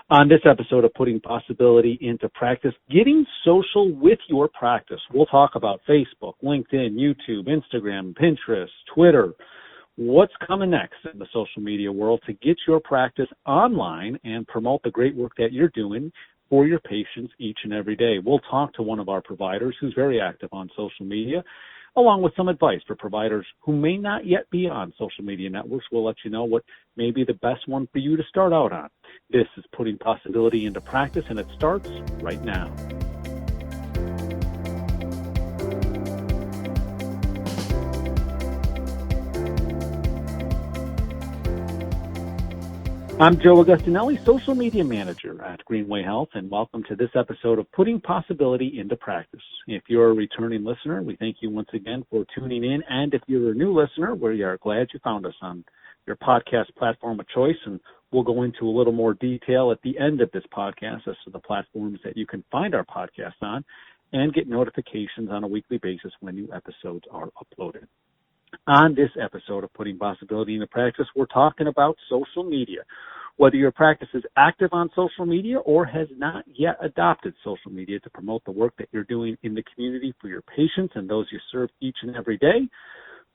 On this episode of Putting Possibility into Practice, getting social with your practice. We'll talk about Facebook, LinkedIn, YouTube, Instagram, Pinterest, Twitter. What's coming next in the social media world to get your practice online and promote the great work that you're doing for your patients each and every day. We'll talk to one of our providers who's very active on social media, along with some advice for providers who may not yet be on social media networks. We'll let you know what may be the best one for you to start out on. This is Putting Possibility into Practice, and it starts right now. I'm Joe Augustinelli, Social Media Manager at Greenway Health, and welcome to this episode of Putting Possibility into Practice. If you're a returning listener, we thank you once again for tuning in, and if you're a new listener, we are glad you found us on your podcast platform of choice, and we'll go into a little more detail at the end of this podcast as to the platforms that you can find our podcast on and get notifications on a weekly basis when new episodes are uploaded. On this episode of Putting Possibility into Practice, we're talking about social media. Whether your practice is active on social media or has not yet adopted social media to promote the work that you're doing in the community for your patients and those you serve each and every day,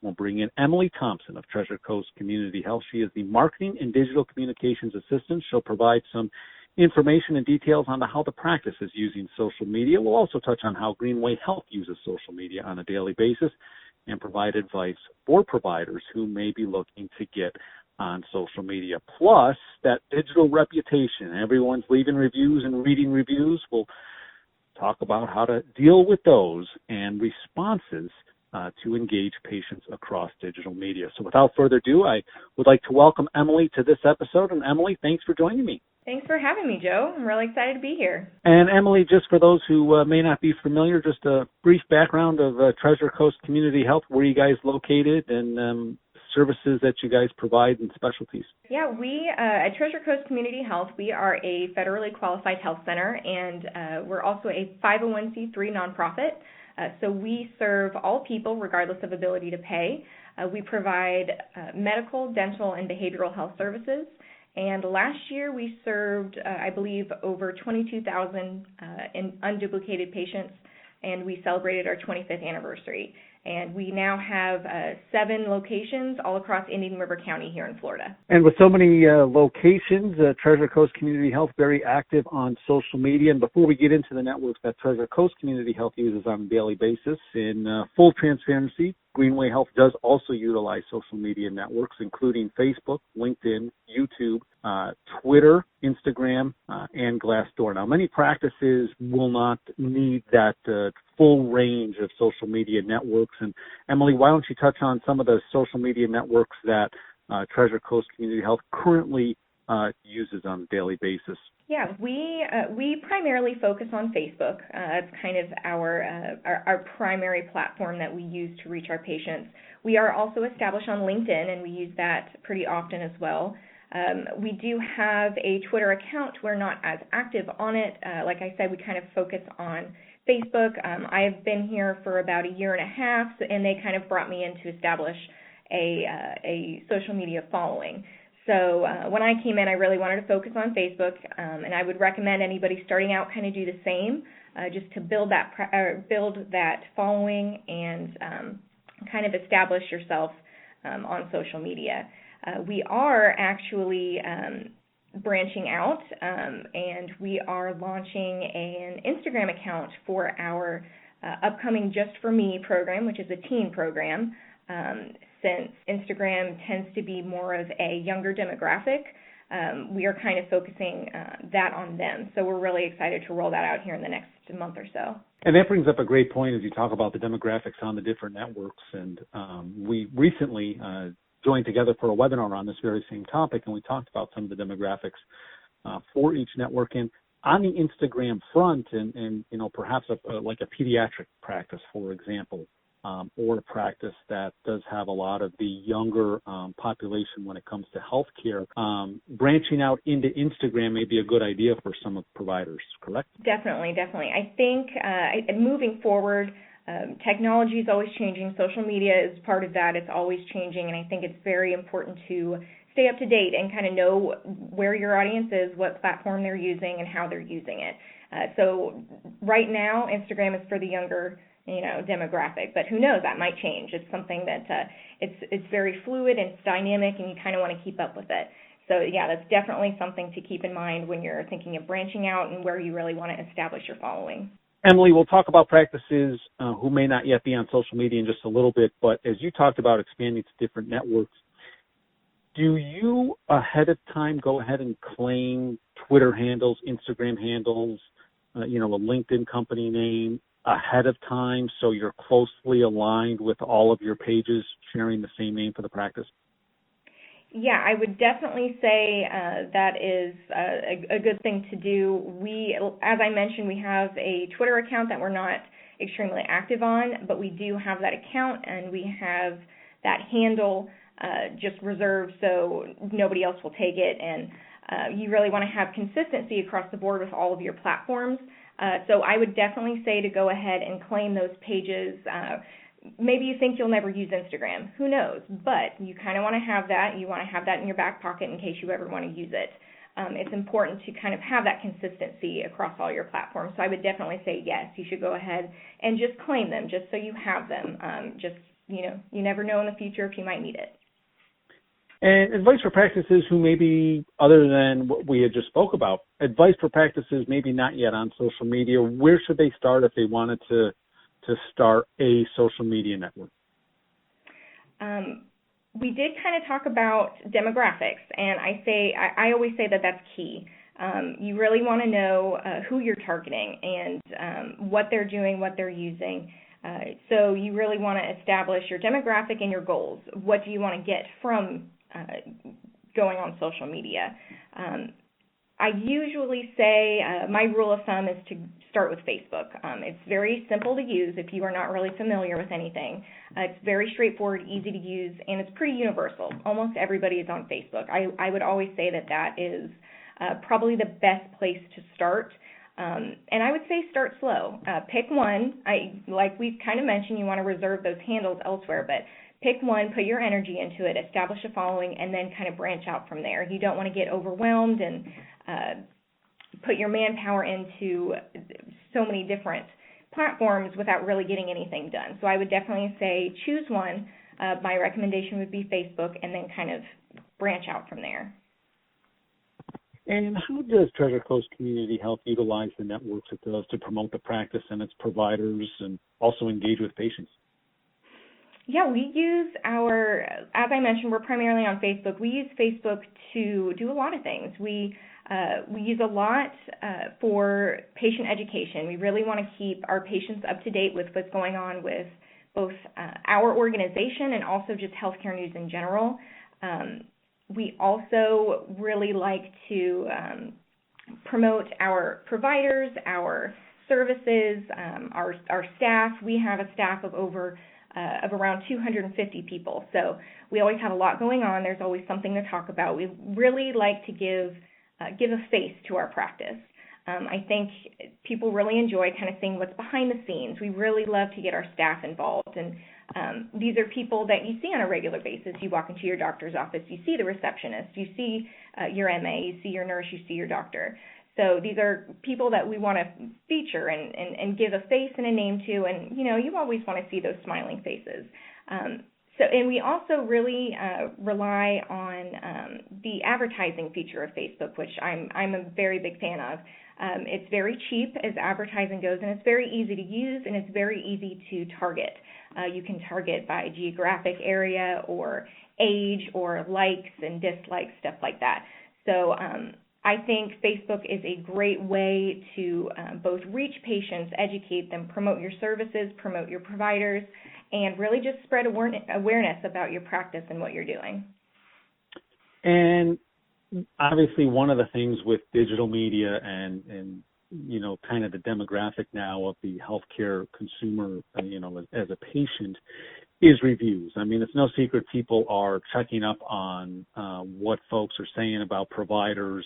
we'll bring in Emily Thompson of Treasure Coast Community Health. She is the Marketing and Digital Communications Assistant. She'll provide some information and details on how the practice is using social media. We'll also touch on how Greenway Health uses social media on a daily basis and provide advice for providers who may be looking to get on social media. Plus, that digital reputation. Everyone's leaving reviews and reading reviews. We'll talk about how to deal with those and responses to engage patients across digital media. So without further ado, I would like to welcome Emily to this episode. And Emily, thanks for joining me. Thanks for having me, Joe. I'm really excited to be here. And Emily, just for those who may not be familiar, just a brief background of Treasure Coast Community Health, where you guys located and services that you guys provide and specialties. Yeah, we at Treasure Coast Community Health, we are a federally qualified health center, and we're also a 501c3 nonprofit. So we serve all people regardless of ability to pay. We provide medical, dental, and behavioral health services. And last year we served, I believe, over 22,000 in unduplicated patients, and we celebrated our 25th anniversary. And we now have 7 locations all across Indian River County here in Florida. And with so many locations, Treasure Coast Community Health very active on social media. And before we get into the networks that Treasure Coast Community Health uses on a daily basis, in full transparency, Greenway Health does also utilize social media networks, including Facebook, LinkedIn, YouTube, Twitter, Instagram, and Glassdoor. Now, many practices will not need that full range of social media networks. And Emily, why don't you touch on some of the social media networks that Treasure Coast Community Health currently uses on a daily basis? Yeah, we primarily focus on Facebook. It's kind of our primary platform that we use to reach our patients. We are also established on LinkedIn, and we use that pretty often as well. We do have a Twitter account. We're not as active on it. Like I said, we kind of focus on Facebook. I have been here for about a year and a half, and they kind of brought me in to establish a social media following. So when I came in, I really wanted to focus on Facebook, and I would recommend anybody starting out kind of do the same, just to build that following and kind of establish yourself on social media. We are actually branching out, and we are launching an Instagram account for our upcoming Just For Me program, which is a teen program. Since Instagram tends to be more of a younger demographic, we are kind of focusing that on them. So we're really excited to roll that out here in the next month or so. And that brings up a great point as you talk about the demographics on the different networks. And we recently joined together for a webinar on this very same topic, and we talked about some of the demographics for each network. And on the Instagram front, and you know, perhaps like a pediatric practice, for example, or a practice that does have a lot of the younger population when it comes to healthcare, branching out into Instagram may be a good idea for some of the providers, correct? Definitely. I think moving forward, technology is always changing. Social media is part of that. It's always changing, and I think it's very important to stay up to date and kind of know where your audience is, what platform they're using, and how they're using it. So right now, Instagram is for the younger, demographic, but who knows, that might change. It's something that it's very fluid and it's dynamic, and you kind of want to keep up with it. So yeah, that's definitely something to keep in mind when you're thinking of branching out and where you really want to establish your following. Emily, we'll talk about practices who may not yet be on social media in just a little bit, but as you talked about expanding to different networks, do you ahead of time go ahead and claim Twitter handles, Instagram handles, a LinkedIn company name ahead of time so you're closely aligned with all of your pages sharing the same name for the practice? Yeah, I would definitely say that is a good thing to do. As I mentioned, we have a Twitter account that we're not extremely active on, but we do have that account, and we have that handle just reserved so nobody else will take it. And you really want to have consistency across the board with all of your platforms. So I would definitely say to go ahead and claim those pages. Maybe you think you'll never use Instagram. Who knows? But you kind of want to have that. You want to have that in your back pocket in case you ever want to use it. It's important to kind of have that consistency across all your platforms. So I would definitely say yes, you should go ahead and just claim them just so you have them. You never know in the future if you might need it. And advice for practices who maybe, other than what we had just spoke about, advice for practices maybe not yet on social media, where should they start if they wanted to start a social media network? We did kind of talk about demographics, and I always say that that's key. You really want to know who you're targeting and what they're doing, what they're using. So you really want to establish your demographic and your goals. What do you want to get from going on social media? I usually say my rule of thumb is to start with Facebook. It's very simple to use if you are not really familiar with anything. It's very straightforward, easy to use, and it's pretty universal. Almost everybody is on Facebook. I would always say that is probably the best place to start. And I would say start slow. Pick one. Like we kind of mentioned, you want to reserve those handles elsewhere, but pick one, put your energy into it, establish a following, and then kind of branch out from there. You don't want to get overwhelmed and put your manpower into so many different platforms without really getting anything done. So I would definitely say choose one. My recommendation would be Facebook, and then kind of branch out from there. And how does Treasure Coast Community Health utilize the networks it does to promote the practice and its providers and also engage with patients? Yeah, we use as I mentioned, we're primarily on Facebook. We use Facebook to do a lot of things. We use a lot for patient education. We really want to keep our patients up to date with what's going on with both our organization and also just healthcare news in general. We also really like to promote our providers, our services, our staff. We have a staff of around 250 people. So we always have a lot going on. There's always something to talk about. We really like to give a face to our practice. I think people really enjoy kind of seeing what's behind the scenes. We really love to get our staff involved. And these are people that you see on a regular basis. You walk into your doctor's office, you see the receptionist, you see your MA, you see your nurse, you see your doctor. So these are people that we want to feature and give a face and a name to, and you always want to see those smiling faces. And we also really rely on the advertising feature of Facebook, which I'm a very big fan of. It's very cheap as advertising goes, and it's very easy to use, and it's very easy to target. You can target by geographic area or age or likes and dislikes, stuff like that. So I think Facebook is a great way to both reach patients, educate them, promote your services, promote your providers, and really just spread awareness about your practice and what you're doing. And obviously one of the things with digital media and kind of the demographic now of the healthcare consumer, as a patient, is reviews. I mean, it's no secret people are checking up on what folks are saying about providers,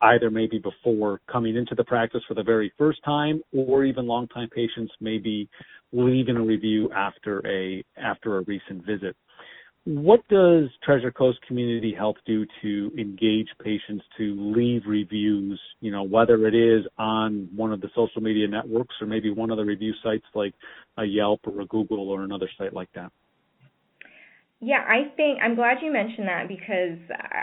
either maybe before coming into the practice for the very first time, or even longtime patients maybe leaving a review after a recent visit. what does Treasure Coast Community Health do to engage patients to leave reviews, whether it is on one of the social media networks or maybe one of the review sites like a Yelp or a Google or another site like that? Yeah, I'm glad you mentioned that, because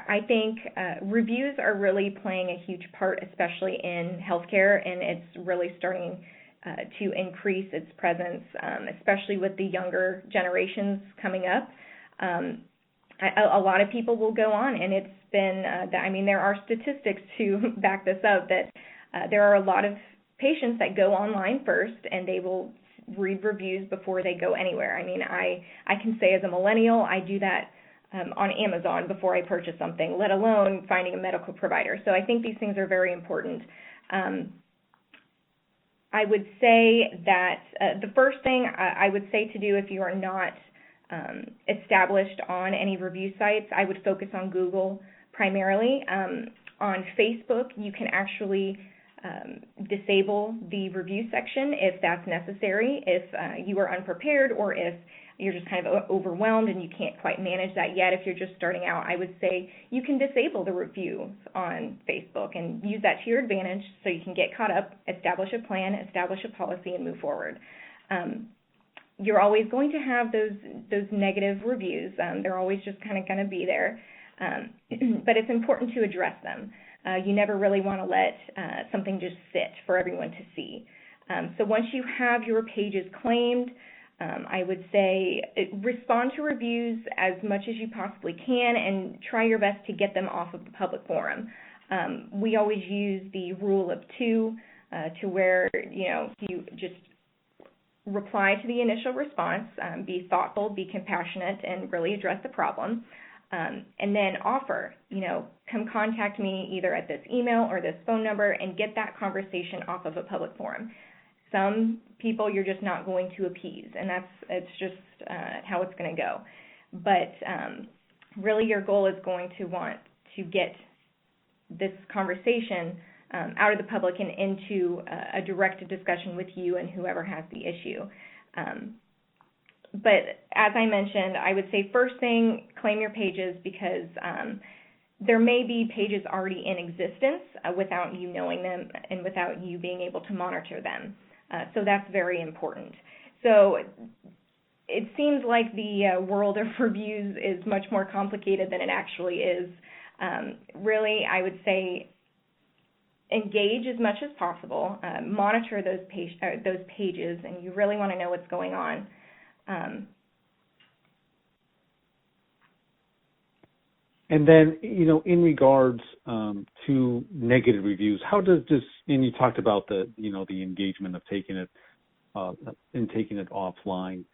I think reviews are really playing a huge part, especially in healthcare, and it's really starting to increase its presence, especially with the younger generations coming up. A lot of people will go on, and it's been, there are statistics to back this up, that there are a lot of patients that go online first, and they will read reviews before they go anywhere. I can say as a millennial, I do that on Amazon before I purchase something, let alone finding a medical provider. So I think these things are very important. I would say that the first thing I would say to do if you are not established on any review sites, I would focus on Google primarily. On Facebook, you can actually disable the review section if that's necessary, if you are unprepared, or if you're just kind of overwhelmed and you can't quite manage that yet. If you're just starting out, I would say you can disable the reviews on Facebook and use that to your advantage so you can get caught up, establish a plan, establish a policy, and move forward. You're always going to have those negative reviews. They're always just kind of going to be there, but it's important to address them. You never really want to let something just sit for everyone to see. So once you have your pages claimed, I would say respond to reviews as much as you possibly can and try your best to get them off of the public forum. We always use the rule of two to where, you just reply to the initial response, be thoughtful, be compassionate, and really address the problem. And then offer, come contact me either at this email or this phone number and get that conversation off of a public forum. Some people you're just not going to appease, and it's just how it's going to go. But really your goal is going to want to get this conversation out of the public and into a direct discussion with you and whoever has the issue. But as I mentioned, I would say first thing, claim your pages, because there may be pages already in existence without you knowing them and without you being able to monitor them. So that's very important. So it seems like the world of reviews is much more complicated than it actually is. Really, I would say engage as much as possible, monitor those pages, and you really want to know what's going on. And then, in regards to negative reviews, how does this? And you talked about the engagement of taking it offline.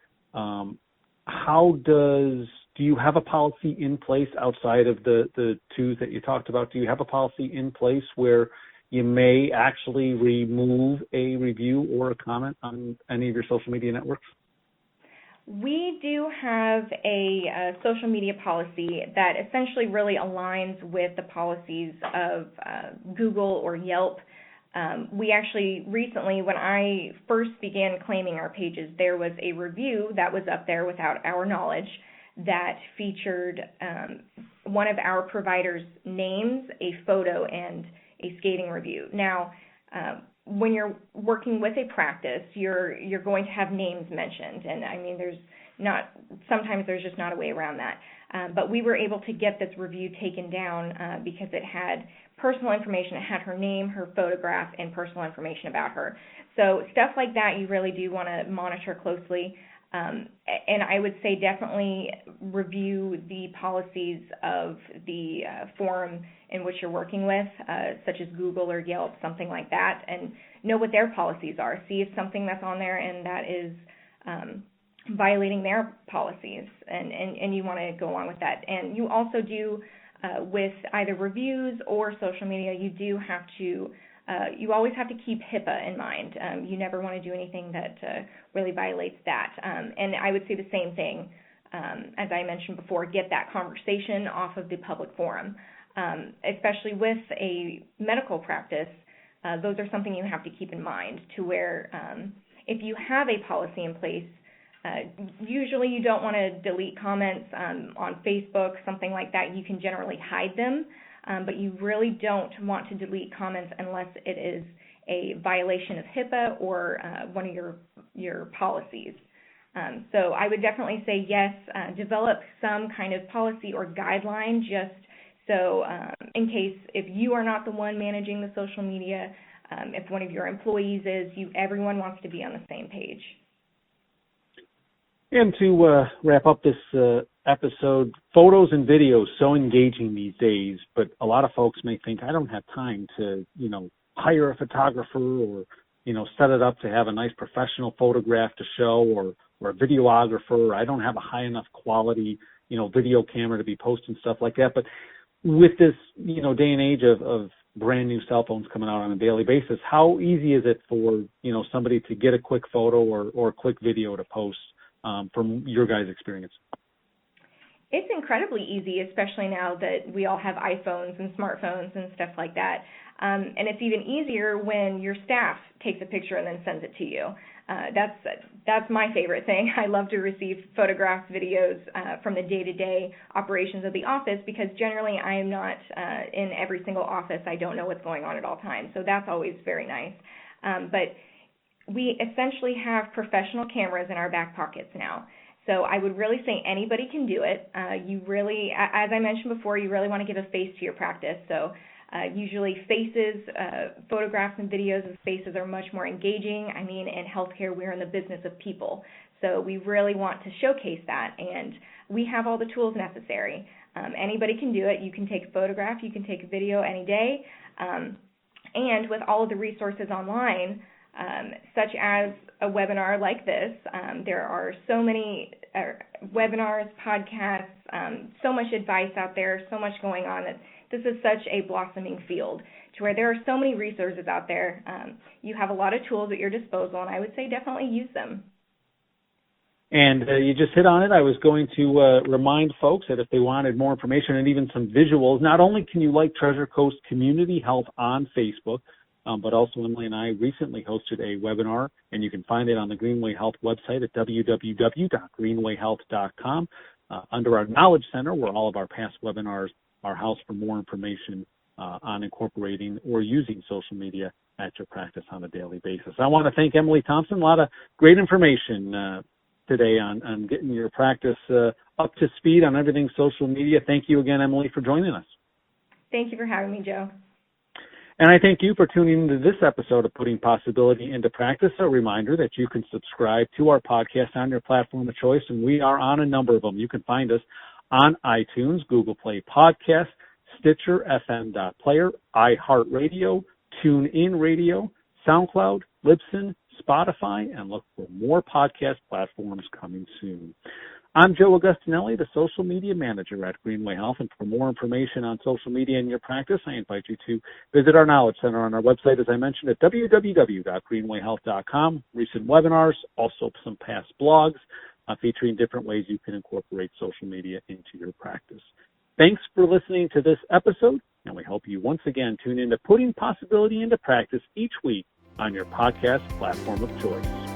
Do you have a policy in place outside of the two that you talked about? Do you have a policy in place where you may actually remove a review or a comment on any of your social media networks? We do have a social media policy that essentially really aligns with the policies of Google or Yelp. We actually recently, when I first began claiming our pages, there was a review that was up there without our knowledge that featured one of our providers' names, a photo, and a scathing review. Now, when you're working with a practice, you're going to have names mentioned, and sometimes there's just not a way around that. But we were able to get this review taken down because it had personal information. It had her name, her photograph, and personal information about her. So stuff like that you really do want to monitor closely. And I would say definitely review the policies of the forum in which you're working with, such as Google or Yelp, something like that, and know what their policies are. See if something that's on there and that is violating their policies, and you want to go along with that. And you also do, with either reviews or social media, you always have to keep HIPAA in mind. You never want to do anything that really violates that. And I would say the same thing, as I mentioned before, get that conversation off of the public forum. Especially with a medical practice, those are something you have to keep in mind, to where if you have a policy in place, Usually you don't want to delete comments on Facebook, something like that. You can generally hide them, but you really don't want to delete comments unless it is a violation of HIPAA or one of your policies. So I would definitely say yes, develop some kind of policy or guideline just so in case if you are not the one managing the social media, if one of your employees is, everyone wants to be on the same page. And to wrap up this episode, photos and videos so engaging these days, but a lot of folks may think, I don't have time to, hire a photographer or, set it up to have a nice professional photograph to show or a videographer. I don't have a high enough quality, video camera to be posting stuff like that. But with this, day and age of brand new cell phones coming out on a daily basis, how easy is it for, somebody to get a quick photo or a quick video to post from your guys' experience? It's incredibly easy, especially now that we all have iPhones and smartphones and stuff like that. And it's even easier when your staff takes a picture and then sends it to you. That's my favorite thing. I love to receive photographs, videos from the day-to-day operations of the office because generally I am not in every single office. I don't know what's going on at all times, so that's always very nice. But we essentially have professional cameras in our back pockets now. So I would really say anybody can do it. You really, as I mentioned before, you really want to give a face to your practice. So usually faces, photographs and videos of faces are much more engaging. I mean, in healthcare, we're in the business of people. So we really want to showcase that, and we have all the tools necessary. Anybody can do it. You can take a photograph, you can take a video any day. And with all of the resources online, such as a webinar like this, there are so many webinars, podcasts, so much advice out there, so much going on that this is such a blossoming field to where there are so many resources out there. You have a lot of tools at your disposal, and I would say definitely use them. And you just hit on it. I was going to remind folks that if they wanted more information and even some visuals, not only can you like Treasure Coast Community Health on Facebook, but also Emily and I recently hosted a webinar, and you can find it on the Greenway Health website at www.greenwayhealth.com under our Knowledge Center, where all of our past webinars are housed for more information on incorporating or using social media at your practice on a daily basis. I want to thank Emily Thompson. A lot of great information today on getting your practice up to speed on everything social media. Thank you again, Emily, for joining us. Thank you for having me, Joe. And I thank you for tuning into this episode of Putting Possibility into Practice. A reminder that you can subscribe to our podcast on your platform of choice, and we are on a number of them. You can find us on iTunes, Google Play Podcast, Stitcher, FM.Player, iHeartRadio, TuneIn Radio, SoundCloud, Libsyn, Spotify, and look for more podcast platforms coming soon. I'm Joe Augustinelli, the Social Media Manager at Greenway Health, and for more information on social media in your practice, I invite you to visit our Knowledge Center on our website, as I mentioned, at www.greenwayhealth.com. Recent webinars, also some past blogs featuring different ways you can incorporate social media into your practice. Thanks for listening to this episode, and we hope you once again tune in to Putting Possibility into Practice each week on your podcast platform of choice.